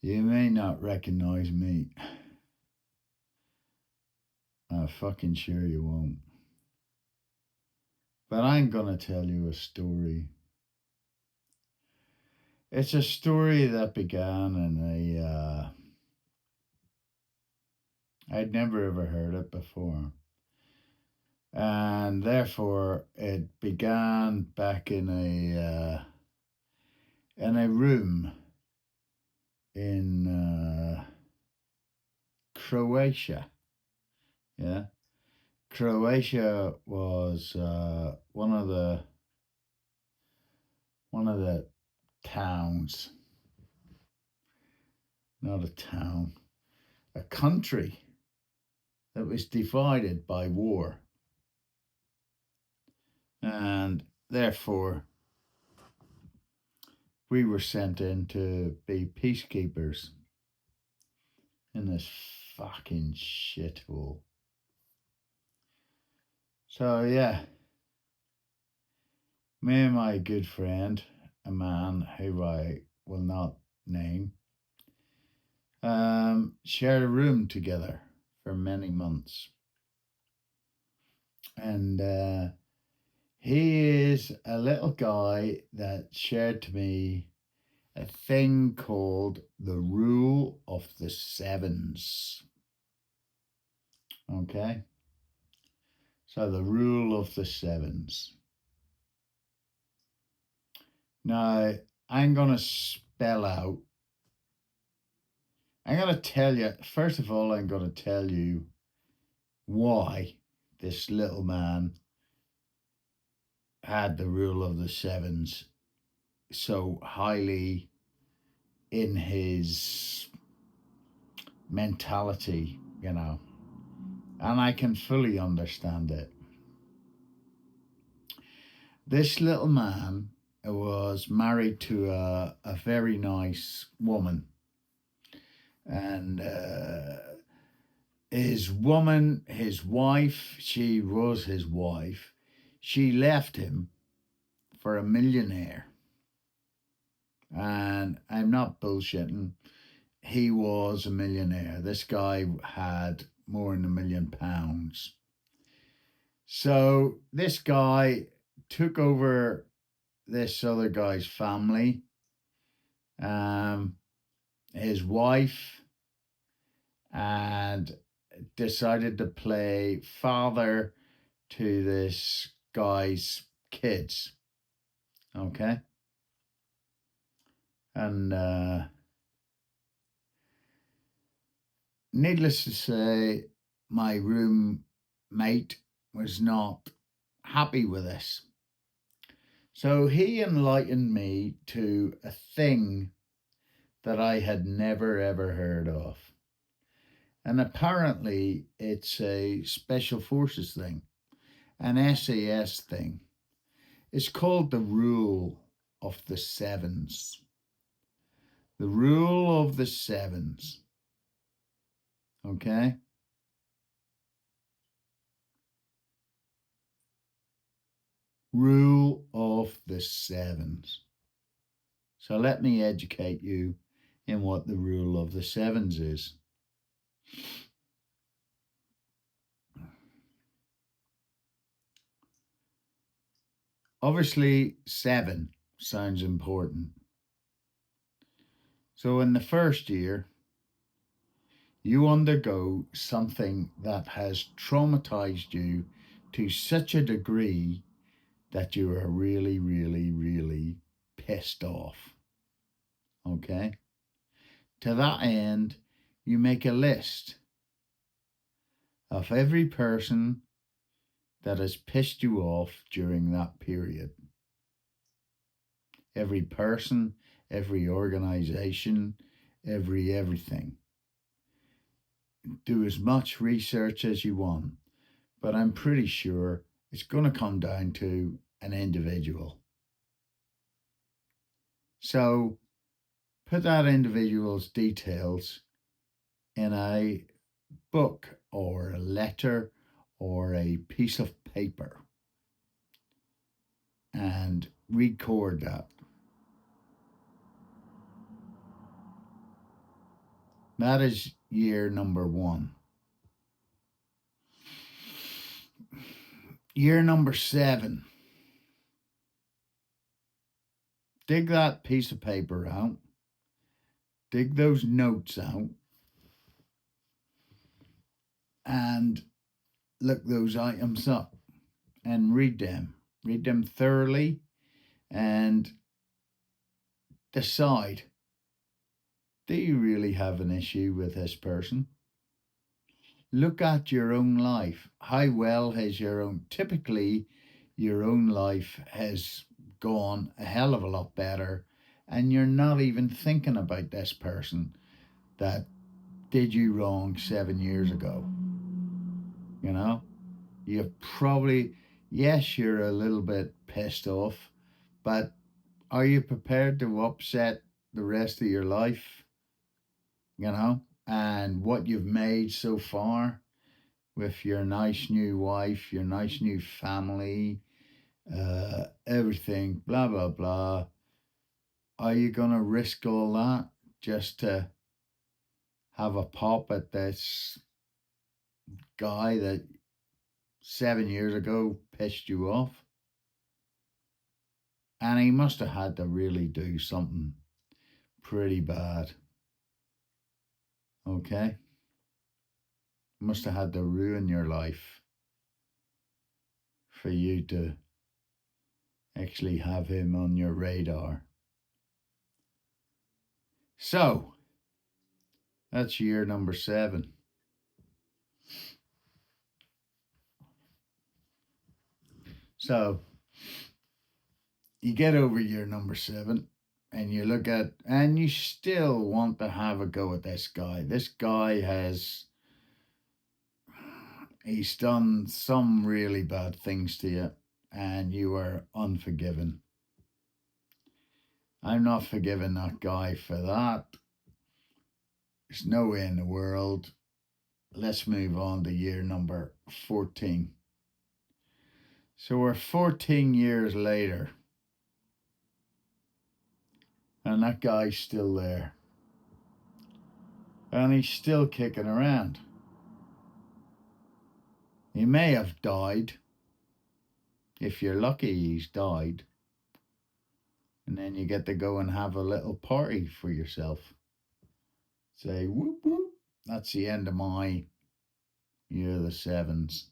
You may not recognize me. I'm fucking sure you won't. But I'm gonna tell you a story. It's a story that began in I'd never ever heard it before. And therefore, it began back in a room in Croatia. Yeah, Croatia was one of the towns, not a town, a country that was divided by war, and therefore we were sent in to be peacekeepers in this fucking shithole. So yeah, me and my good friend, a man who I will not name, shared a room together for many months. And he is a little guy that shared to me a thing called the rule of the sevens. Okay? So, the rule of the sevens. Now, I'm going to spell out, I'm going to tell you, first of all, I'm going to tell you why this little man had the rule of the sevens so highly in his mentality, you know, and I can fully understand it. This little man was married to a very nice woman, and his wife, she was his wife, she left him for a millionaire. And I'm not bullshitting. He was a millionaire. This guy had more than £1 million. So this guy took over this other guy's family, um, his wife, and decided to play father to this guy's kids. Okay. And needless to say, my roommate was not happy with this. So he enlightened me to a thing that I had never ever heard of. And apparently it's a special forces thing, an SAS thing. It's called the rule of the sevens. The rule of the sevens. Okay? Rule of the sevens. So let me educate you in what the rule of the sevens is. Obviously, 7 sounds important. So in the first year, you undergo something that has traumatized you to such a degree that you are really, really, really pissed off. Okay? To that end, you make a list of every person that has pissed you off during that period. Every person, every organization, everything. Do as much research as you want, but I'm pretty sure it's going to come down to an individual. So put that individual's details in a book or a letter or a piece of paper and record that. That is year number 1. Year number 7. Dig that piece of paper out. Dig those notes out. And look those items up and read them. Read them thoroughly and decide, do you really have an issue with this person? Look at your own life. How well has typically your own life has gone a hell of a lot better, and you're not even thinking about this person that did you wrong 7 years ago. You know, you probably, yes, you're a little bit pissed off, but are you prepared to upset the rest of your life? You know, and what you've made so far with your nice new wife, your nice new family, everything, blah, blah, blah. Are you going to risk all that just to have a pop at this guy that 7 years ago pissed you off? And he must have had to really do something pretty bad. Okay? Must have had to ruin your life for you to actually have him on your radar. So, that's year number 7. So, you get over year number 7 and you look at, and you still want to have a go at this guy. This guy he's done some really bad things to you and you are unforgiven. I'm not forgiving that guy for that. There's no way in the world. Let's move on to year number 14. So we're 14 years later, and that guy's still there. And he's still kicking around. He may have died. If you're lucky, he's died. And then you get to go and have a little party for yourself. Say, whoop, whoop. That's the end of my year of the 7s.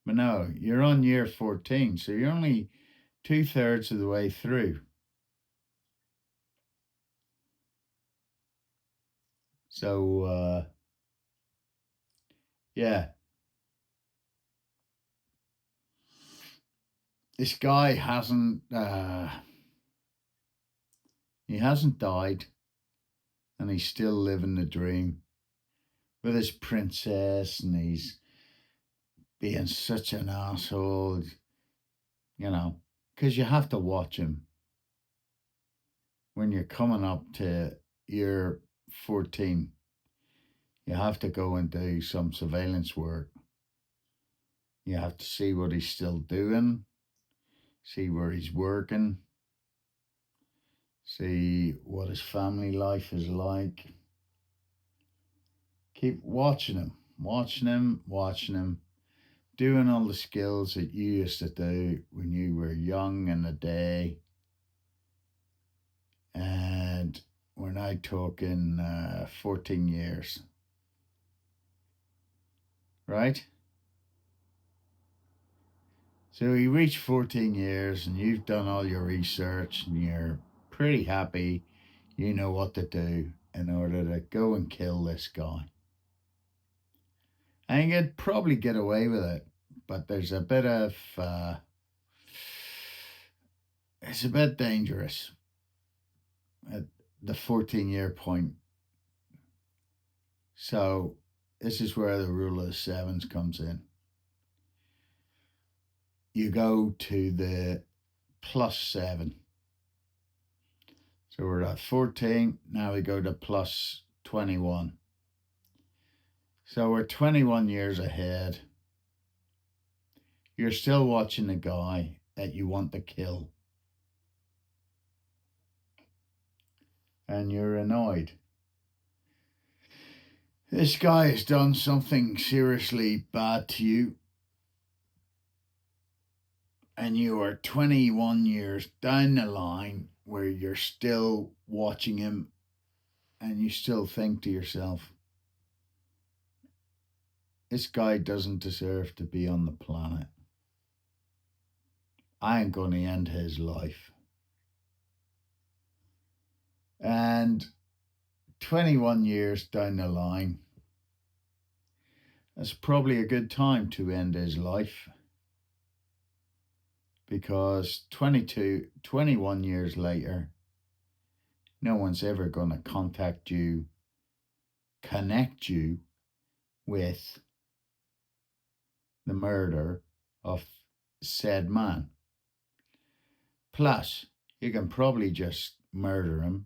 But no, you're on year 14, so you're only 2/3 of the way through. So, yeah. This guy he hasn't died, and he's still living the dream with his princess, and he's being such an asshole, you know, because you have to watch him when you're coming up to year 14. You have to go and do some surveillance work. You have to see what he's still doing, see where he's working, see what his family life is like. Keep watching him, watching him, watching him, doing all the skills that you used to do when you were young in the day. And we're now talking 14 years. Right? So you reach 14 years and you've done all your research and you're pretty happy you know what to do in order to go and kill this guy. And you could probably get away with it, but there's a bit of, it's a bit dangerous at the 14-year point. So this is where the rule of the 7s comes in. You go to the +7. So we're at 14. Now we go to +21. So we're 21 years ahead. You're still watching the guy that you want to kill. And you're annoyed. This guy has done something seriously bad to you, and you are 21 years down the line where you're still watching him and you still think to yourself, this guy doesn't deserve to be on the planet. I ain't going to end his life. And 21 years down the line, that's probably a good time to end his life, because 21 years later, no one's ever going to contact you, connect you with the murder of said man. Plus, you can probably just murder him,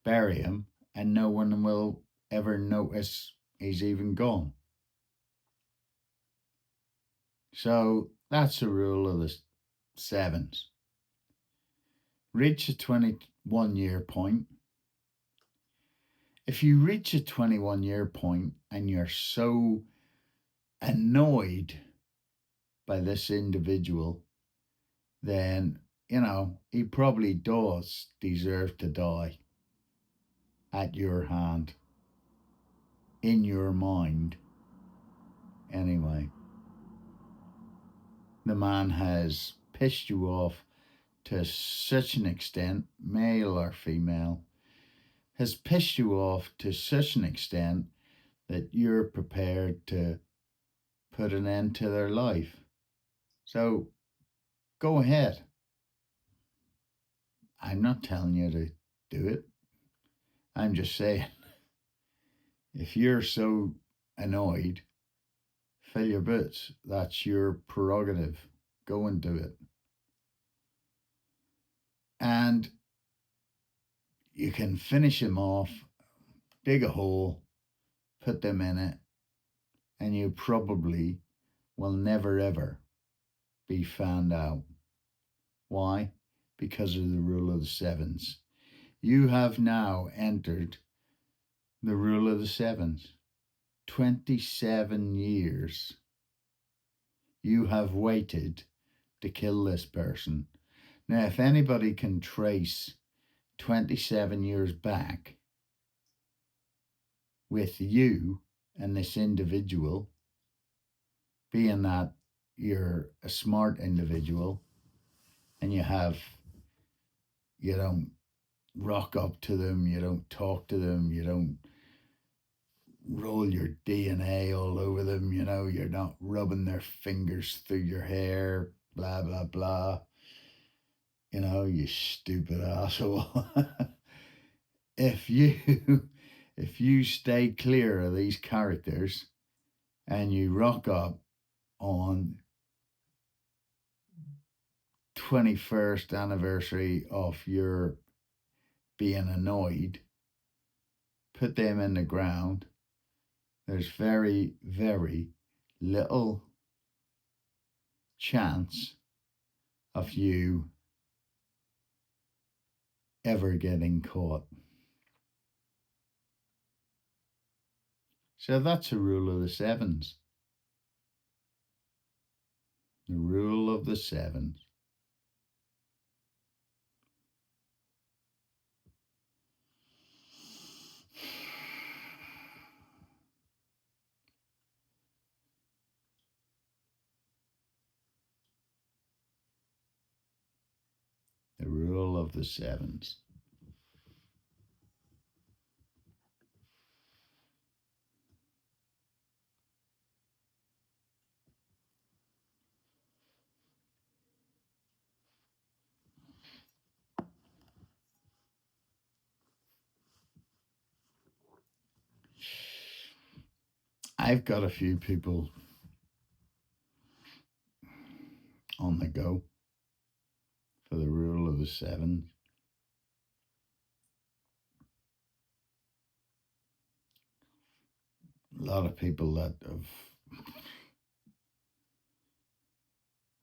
bury him, and no one will ever notice he's even gone. So that's the rule of the sevens. Reach a 21-year point. If you reach a 21-year point and you're so annoyed by this individual, then, he probably does deserve to die at your hand, in your mind. Anyway, the man has pissed you off to such an extent, male or female, has pissed you off to such an extent that you're prepared to put an end to their life. So go ahead. I'm not telling you to do it. I'm just saying, if you're so annoyed, fill your boots. That's your prerogative. Go and do it. And you can finish them off, dig a hole, put them in it, and you probably will never ever be found out. Why? Because of the rule of the sevens. You have now entered the rule of the sevens. 27 years you have waited to kill this person. Now, if anybody can trace 27 years back with you and this individual, being that you're a smart individual and you don't rock up to them, you don't talk to them, you don't roll your DNA all over them, you're not rubbing their fingers through your hair, blah, blah, blah. You stupid asshole. if you if you stay clear of these characters and you rock up on 21st anniversary of your being annoyed, put them in the ground, there's very, very little chance of you ever getting caught. So that's a rule of the sevens. The rule of the sevens. The rule of the sevens. I've got a few people on the go for the rule of the sevens. A lot of people that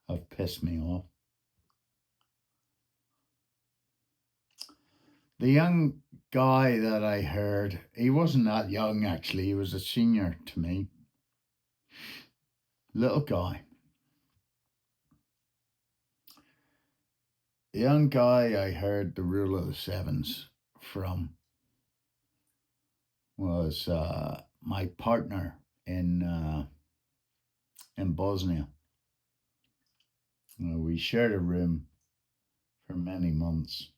have pissed me off. The young guy that I heard, he wasn't that young actually, he was a senior to me, little guy. The young guy I heard the rule of the sevens from was my partner in Bosnia. We shared a room for many months,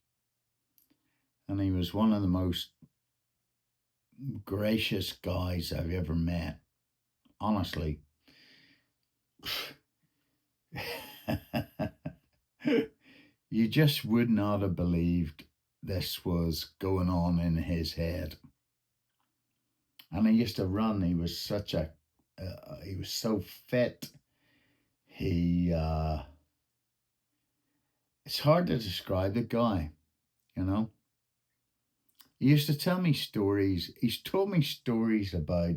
and he was one of the most gracious guys I've ever met. Honestly. You just would not have believed this was going on in his head. And he used to run. He was he was so fit. It's hard to describe the guy, you know. He used to tell me stories. He's told me stories about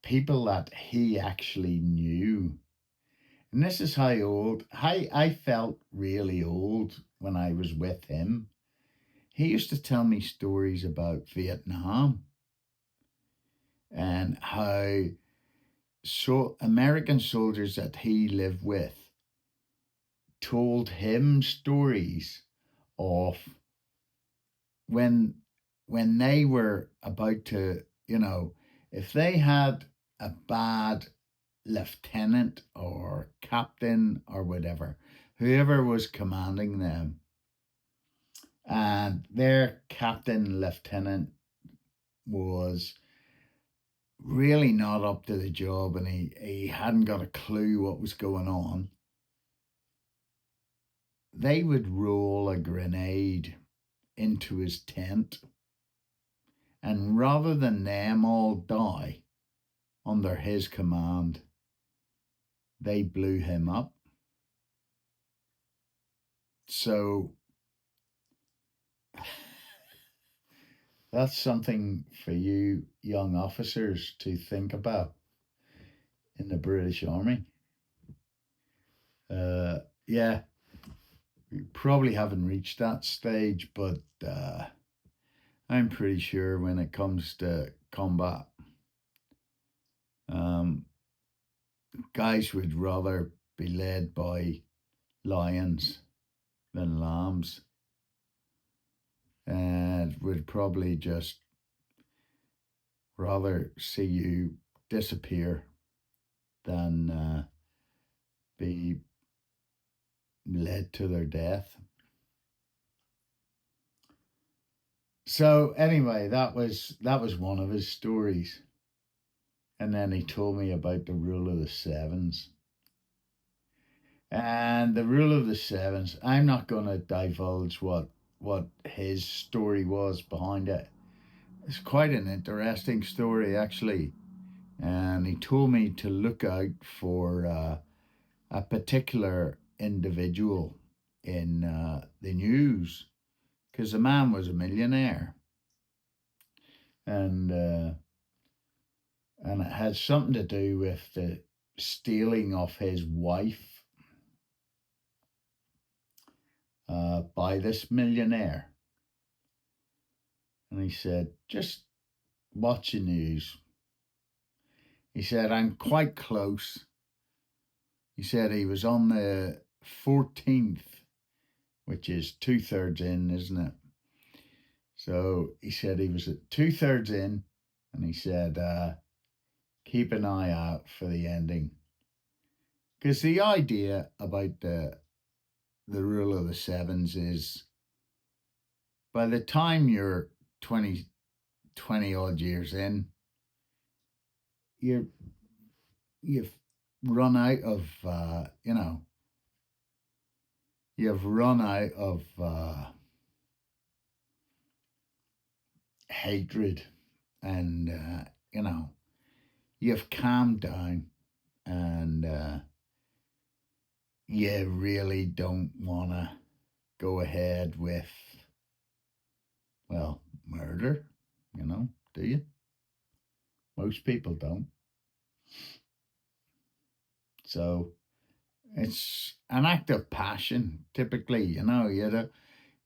people that he actually knew. And this is how old, I felt really old when I was with him. He used to tell me stories about Vietnam and how American soldiers that he lived with told him stories of when they were about to, if they had a bad lieutenant or captain or whatever, whoever was commanding them, and their captain lieutenant was really not up to the job, and he hadn't got a clue what was going on, they would roll a grenade into his tent, and rather than them all die under his command, they blew him up. So that's something for you young officers to think about in the British Army. Yeah, we probably haven't reached that stage, but I'm pretty sure when it comes to combat, guys would rather be led by lions than lambs, and would probably just rather see you disappear than be led to their death. So anyway, that was one of his stories. And then he told me about the rule of the sevens. And the rule of the sevens, I'm not going to divulge what his story was behind it. It's quite an interesting story, actually. And he told me to look out for a particular individual in the news, because the man was a millionaire. And it had something to do with the stealing of his wife by this millionaire. And he said, just watch the news. He said, I'm quite close. He said he was on the 14th, which is 2/3 in, isn't it? So he said he was at 2/3 in, and he said, keep an eye out for the ending. Because the idea about the rule of the sevens is, by the time you're 20 odd years in, you've run out of you've run out of hatred, and you've calmed down, and you really don't want to go ahead with, well, murder, do you? Most people don't. So it's an act of passion, typically,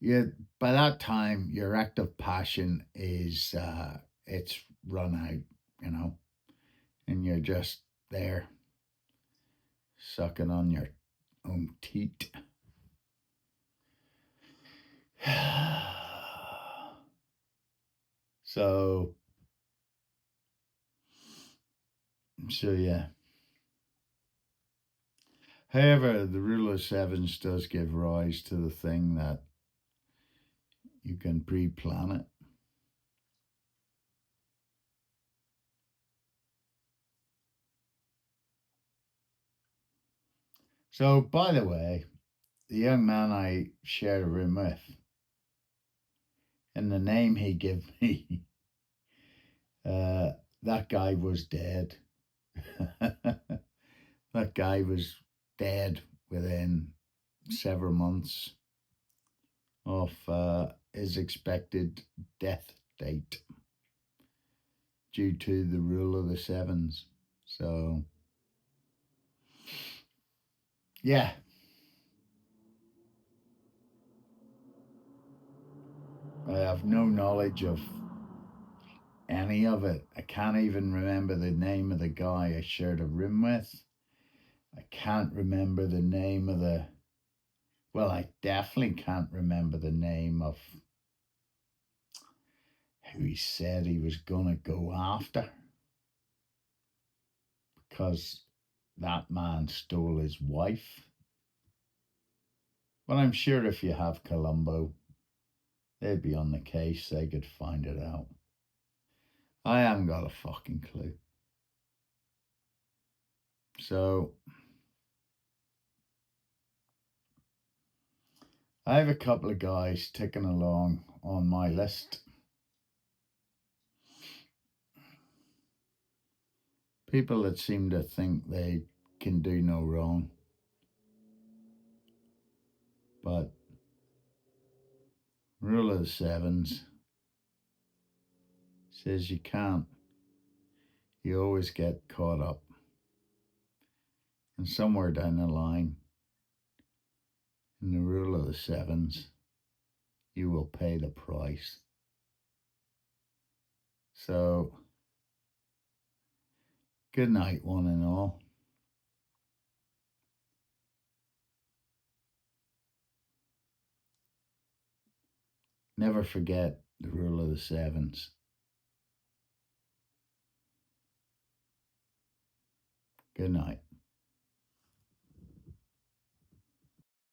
by that time your active passion is it's run out, and you're just there sucking on your own teat. so so yeah. However, the rule of sevens does give rise to the thing that you can pre-plan it. So, by the way, the young man I shared a room with, and the name he gave me, uh, that guy was dead. That guy was dead within several months of his expected death date due to the rule of the sevens. So, yeah. I have no knowledge of any of it. I can't even remember the name of the guy I shared a room with. I can't remember the name of the. Well, I definitely can't remember the name of who he said he was going to go after, because that man stole his wife. But I'm sure if you have Columbo, they'd be on the case. They could find it out. I haven't got a fucking clue. So I have a couple of guys ticking along on my list. People that seem to think they can do no wrong. But rule of the sevens says you can't. You always get caught up. And somewhere down the line, in the rule of the sevens, you will pay the price. So, good night, one and all. Never forget the rule of the sevens. Good night.